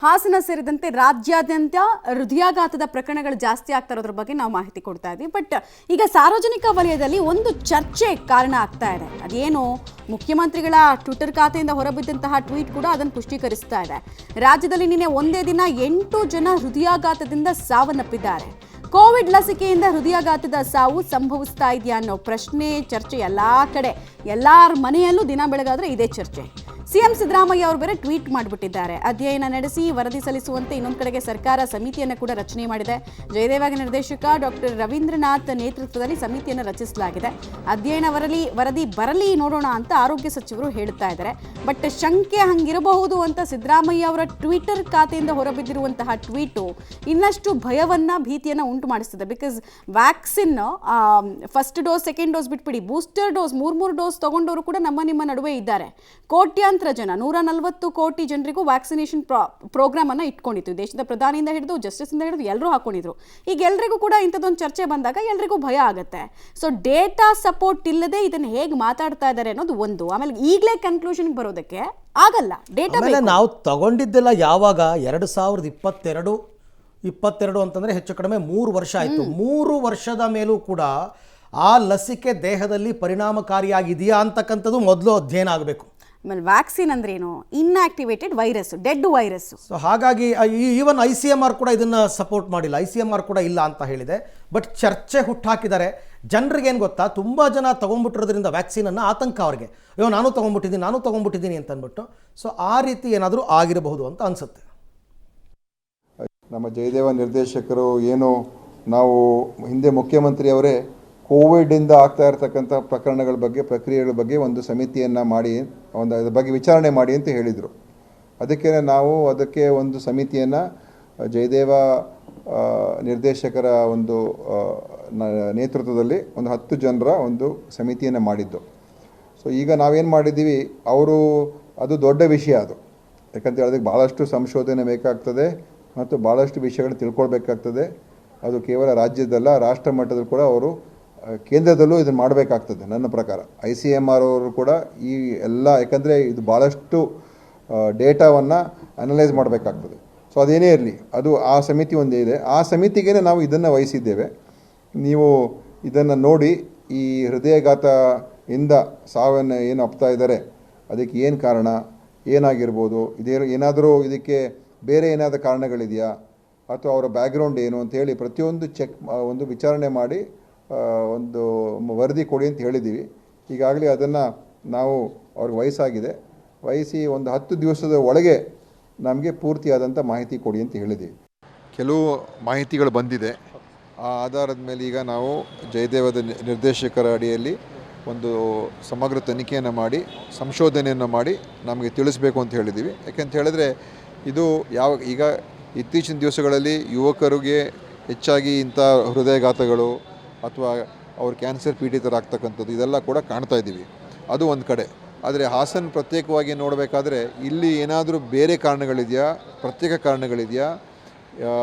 ಹಾಸನ ಸೇರಿದಂತೆ ರಾಜ್ಯಾದ್ಯಂತ ಹೃದಯಾಘಾತದ ಪ್ರಕರಣಗಳು ಜಾಸ್ತಿ ಆಗ್ತಾ ಇರೋದ್ರ ಬಗ್ಗೆ ನಾವು ಮಾಹಿತಿ ಕೊಡ್ತಾ ಇದ್ವಿ. ಬಟ್ ಈಗ ಸಾರ್ವಜನಿಕ ವಲಯದಲ್ಲಿ ಒಂದು ಚರ್ಚೆ ಕಾರಣ ಆಗ್ತಾ ಇದೆ. ಅದೇನು, ಮುಖ್ಯಮಂತ್ರಿಗಳ ಟ್ವಿಟರ್ ಖಾತೆಯಿಂದ ಹೊರಬಿದ್ದಂತಹ ಟ್ವೀಟ್ ಕೂಡ ಅದನ್ನು ಪುಷ್ಟೀಕರಿಸ್ತಾ ಇದೆ. ರಾಜ್ಯದಲ್ಲಿ ನಿನ್ನೆ ಒಂದೇ ದಿನ 8 ಜನ ಹೃದಯಾಘಾತದಿಂದ ಸಾವನ್ನಪ್ಪಿದ್ದಾರೆ. ಕೋವಿಡ್ ಲಸಿಕೆಯಿಂದ ಹೃದಯಾಘಾತದ ಸಾವು ಸಂಭವಿಸ್ತಾ ಇದೆಯಾ ಅನ್ನೋ ಪ್ರಶ್ನೆ, ಚರ್ಚೆ ಎಲ್ಲಾ ಕಡೆ, ಎಲ್ಲಾರ ಮನೆಯಲ್ಲೂ ದಿನ ಬೆಳಗಾದ್ರೆ ಇದೇ ಚರ್ಚೆ. ಸಿಎಂ ಸಿದ್ದರಾಮಯ್ಯ ಅವರು ಬೇರೆ ಟ್ವೀಟ್ ಮಾಡಿಬಿಟ್ಟಿದ್ದಾರೆ. ಅಧ್ಯಯನ ನಡೆಸಿ ವರದಿ ಸಲ್ಲಿಸುವಂತೆ ಇನ್ನೊಂದು ಕಡೆಗೆ ಸರ್ಕಾರ ಸಮಿತಿಯನ್ನು ಕೂಡ ರಚನೆ ಮಾಡಿದೆ. ಜಯದೇವ ನಿರ್ದೇಶಕ ಡಾಕ್ಟರ್ ರವೀಂದ್ರನಾಥ್ ನೇತೃತ್ವದಲ್ಲಿ ಸಮಿತಿಯನ್ನು ರಚಿಸಲಾಗಿದೆ. ಅಧ್ಯಯನ ವರದಿ ಬರಲಿ ನೋಡೋಣ ಅಂತ ಆರೋಗ್ಯ ಸಚಿವರು ಹೇಳ್ತಾ ಇದ್ದಾರೆ. ಬಟ್ ಶಂಕೆ ಹಂಗಿರಬಹುದು ಅಂತ ಸಿದ್ದರಾಮಯ್ಯ ಅವರ ಟ್ವಿಟರ್ ಖಾತೆಯಿಂದ ಹೊರಬಿದ್ದಿರುವಂತಹ ಟ್ವೀಟು ಇನ್ನಷ್ಟು ಭಯವನ್ನ, ಭೀತಿಯನ್ನ ಉಂಟು ಮಾಡಿಸ್ತದೆ. Because vaccine first dose, second dose ಬಿಟ್ಬಿಡಿ, ಬೂಸ್ಟರ್ ಡೋಸ್ 3 ಡೋಸ್ ತಗೊಂಡವರು ಕೂಡ ನಿಮ್ಮ ನಡುವೆ ಇದ್ದಾರೆ. ಕೋಟ್ಯಾಂತರ ಜನ, 140 ಕೋಟಿ ಜನರಿಗೂ ವ್ಯಾಕ್ಸಿನೇಷನ್ ಪ್ರೋಗ್ರಾಮ್ ಅನ್ನ ಇಟ್ಕೊಂಡಿತ್ತು. ದೇಶದ ಪ್ರಧಾನಿಯಿಂದ ಹಿಡಿದು ಜಸ್ಟಿಸ್ ಇಂದ ಹಿಡಿದು ಎಲ್ಲರೂ ಹಾಕೊಂಡಿದ್ರು. ಈಗ ಎಲ್ರಿಗೂ ಕೂಡ ಇಂಥದ್ದೊಂದು ಚರ್ಚೆ ಬಂದಾಗ ಎಲ್ರಿಗೂ ಭಯ ಆಗುತ್ತೆ. ಸೊ ಡೇಟಾ ಸಪೋರ್ಟ್ ಇಲ್ಲದೆ ಇದನ್ನ ಹೇಗೆ ಮಾತಾಡ್ತಾ ಇದ್ದಾರೆ ಅನ್ನೋದು ಒಂದು. ಆಮೇಲೆ ಈಗಲೇ ಕನ್ಕ್ಲೂಷನ್ ಬರೋದಕ್ಕೆ ಆಗಲ್ಲ. ಡೇಟಾ ನಾವು ತಗೊಂಡಿದ್ದೆಲ್ಲ ಯಾವಾಗ 2022 ಅಂತಂದ್ರೆ ಹೆಚ್ಚು ಕಡಿಮೆ 3 ವರ್ಷ ಆಯಿತು. 3 ವರ್ಷದ ಮೇಲೂ ಕೂಡ ಆ ಲಸಿಕೆ ದೇಹದಲ್ಲಿ ಪರಿಣಾಮಕಾರಿಯಾಗಿದೆಯಾ ಅಂತಕ್ಕಂಥದ್ದು ಮೊದಲು ಅಧ್ಯಯನ ಆಗಬೇಕು. ಆಮೇಲೆ ವ್ಯಾಕ್ಸಿನ್ ಅಂದ್ರೆ ಏನು? Inactivated virus, dead virus. So ಹಾಗಾಗಿ ಈವನ್ ICMR ಕೂಡ ಇದನ್ನ ಸಪೋರ್ಟ್ ಮಾಡಿಲ್ಲ. ICMR ಕೂಡ ಇಲ್ಲ ಅಂತ ಹೇಳಿದೆ. ಬಟ್ ಚರ್ಚೆ ಹುಟ್ಟಾಕಿದ್ದಾರೆ. ಜನರಿಗೆ ಏನು ಗೊತ್ತಾ, ತುಂಬ ಜನ ತೊಗೊಂಡ್ಬಿಟ್ಟಿರೋದ್ರಿಂದ ವ್ಯಾಕ್ಸಿನನ್ನು ಆತಂಕ ಅವ್ರಿಗೆ, ಅಯ್ಯೋ ನಾನು ತೊಗೊಂಡ್ಬಿಟ್ಟಿದ್ದೀನಿ ಅಂತ ಅಂದ್ಬಿಟ್ಟು. ಸೊ ಆ ರೀತಿ ಏನಾದರೂ ಆಗಿರಬಹುದು ಅಂತ ಅನಿಸುತ್ತೆ. ನಮ್ಮ ಜಯದೇವ ನಿರ್ದೇಶಕರು ಏನು, ನಾವು ಹಿಂದೆ ಮುಖ್ಯಮಂತ್ರಿಯವರೇ ಕೋವಿಡಿಂದ ಆಗ್ತಾ ಇರತಕ್ಕಂಥ ಪ್ರಕರಣಗಳ ಬಗ್ಗೆ, ಪ್ರಕ್ರಿಯೆಗಳ ಬಗ್ಗೆ ಒಂದು ಸಮಿತಿಯನ್ನು ಮಾಡಿ ಅದ್ರ ಬಗ್ಗೆ ವಿಚಾರಣೆ ಮಾಡಿ ಅಂತ ಹೇಳಿದರು. ಅದಕ್ಕೆ ಒಂದು ಸಮಿತಿಯನ್ನು ಜಯದೇವ ನಿರ್ದೇಶಕರ ಒಂದು ನೇತೃತ್ವದಲ್ಲಿ ಒಂದು 10 ಜನರ ಒಂದು ಸಮಿತಿಯನ್ನು ಮಾಡಿದ್ದು. ಸೊ ಈಗ ನಾವೇನು ಮಾಡಿದ್ದೀವಿ, ಅದು ದೊಡ್ಡ ವಿಷಯ. ಅದು ಯಾಕಂತ ಹೇಳಿದ್ರೆ ಭಾಳಷ್ಟು ಸಂಶೋಧನೆ ಬೇಕಾಗ್ತದೆ ಮತ್ತು ಭಾಳಷ್ಟು ವಿಷಯಗಳನ್ನು ತಿಳ್ಕೊಳ್ಬೇಕಾಗ್ತದೆ. ಅದು ಕೇವಲ ರಾಜ್ಯದಲ್ಲ, ರಾಷ್ಟ್ರ ಮಟ್ಟದಲ್ಲಿ ಕೂಡ ಅವರು ಕೇಂದ್ರದಲ್ಲೂ ಇದನ್ನು ಮಾಡಬೇಕಾಗ್ತದೆ. ನನ್ನ ಪ್ರಕಾರ ICMR ಅವರು ಕೂಡ ಈ ಎಲ್ಲ, ಯಾಕಂದರೆ ಇದು ಭಾಳಷ್ಟು ಡೇಟಾವನ್ನು ಅನಲೈಸ್ ಮಾಡಬೇಕಾಗ್ತದೆ. ಸೊ ಅದೇನೇ ಇರಲಿ, ಅದು ಆ ಸಮಿತಿ ಒಂದೇ ಇದೆ. ಆ ಸಮಿತಿಗೆ ನಾವು ಇದನ್ನು ವಹಿಸಿದ್ದೇವೆ. ನೀವು ಇದನ್ನು ನೋಡಿ, ಈ ಹೃದಯಾಘಾತದಿಂದ ಸಾವನ್ನು ಏನು ಅಪ್ತಾ ಇದ್ದಾರೆ, ಅದಕ್ಕೆ ಏನು ಕಾರಣ, ಏನಾಗಿರ್ಬೋದು, ಏನಾದರೂ ಇದಕ್ಕೆ ಬೇರೆ ಏನಾದರೂ ಕಾರಣಗಳಿದೆಯಾ, ಅಥವಾ ಅವರ ಬ್ಯಾಕ್ಗ್ರೌಂಡ್ ಏನು ಅಂತೇಳಿ ಪ್ರತಿಯೊಂದು ಒಂದು ವಿಚಾರಣೆ ಮಾಡಿ ಒಂದು ವರದಿ ಕೊಡಿ ಅಂತ ಹೇಳಿದ್ದೀವಿ. ಈಗಾಗಲೇ ಅದನ್ನು ನಾವು ಅವ್ರಿಗೆ ವಹಿಸಿ ಒಂದು 10 ದಿವಸದ ಒಳಗೆ ನಮಗೆ ಪೂರ್ತಿಯಾದಂಥ ಮಾಹಿತಿ ಕೊಡಿ ಅಂತ ಹೇಳಿದ್ದೀವಿ. ಕೆಲವು ಮಾಹಿತಿಗಳು ಬಂದಿದೆ. ಆ ಆಧಾರದ ಮೇಲೆ ಈಗ ನಾವು ಜಯದೇವದ ನಿರ್ದೇಶಕರ ಅಡಿಯಲ್ಲಿ ಒಂದು ಸಮಗ್ರ ತನಿಖೆಯನ್ನು ಮಾಡಿ, ಸಂಶೋಧನೆಯನ್ನು ಮಾಡಿ ನಮಗೆ ತಿಳಿಸಬೇಕು ಅಂತ ಹೇಳಿದ್ದೀವಿ. ಯಾಕೆಂತ ಹೇಳಿದ್ರೆ ಇದು ಈಗ ಇತ್ತೀಚಿನ ದಿವಸಗಳಲ್ಲಿ ಯುವಕರಿಗೆ ಹೆಚ್ಚಾಗಿ ಇಂಥ ಹೃದಯಾಘಾತಗಳು ಅಥವಾ ಅವ್ರು ಕ್ಯಾನ್ಸರ್ ಪೀಡಿತರಾಗ್ತಕ್ಕಂಥದ್ದು ಇದೆಲ್ಲ ಕೂಡ ಕಾಣ್ತಾ ಇದ್ದೀವಿ. ಅದು ಒಂದು ಕಡೆ. ಆದರೆ ಹಾಸನ ಪ್ರತ್ಯೇಕವಾಗಿ ನೋಡಬೇಕಾದ್ರೆ ಇಲ್ಲಿ ಏನಾದರೂ ಬೇರೆ ಕಾರಣಗಳಿದೆಯಾ, ಪ್ರತ್ಯೇಕ ಕಾರಣಗಳಿದೆಯಾ,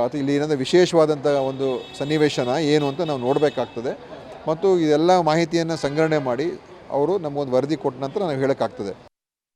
ಅಥವಾ ಇಲ್ಲಿ ಏನಾದರೂ ವಿಶೇಷವಾದಂಥ ಒಂದು ಸನ್ನಿವೇಶನ ಏನು ಅಂತ ನಾವು ನೋಡಬೇಕಾಗ್ತದೆ. ಮತ್ತು ಇದೆಲ್ಲ ಮಾಹಿತಿಯನ್ನು ಸಂಗ್ರಹಣೆ ಮಾಡಿ ಅವರು ನಮಗೊಂದು ವರದಿ ಕೊಟ್ಟ ನಂತರ ನಾವು ಹೇಳೋಕ್ಕಾಗ್ತದೆ.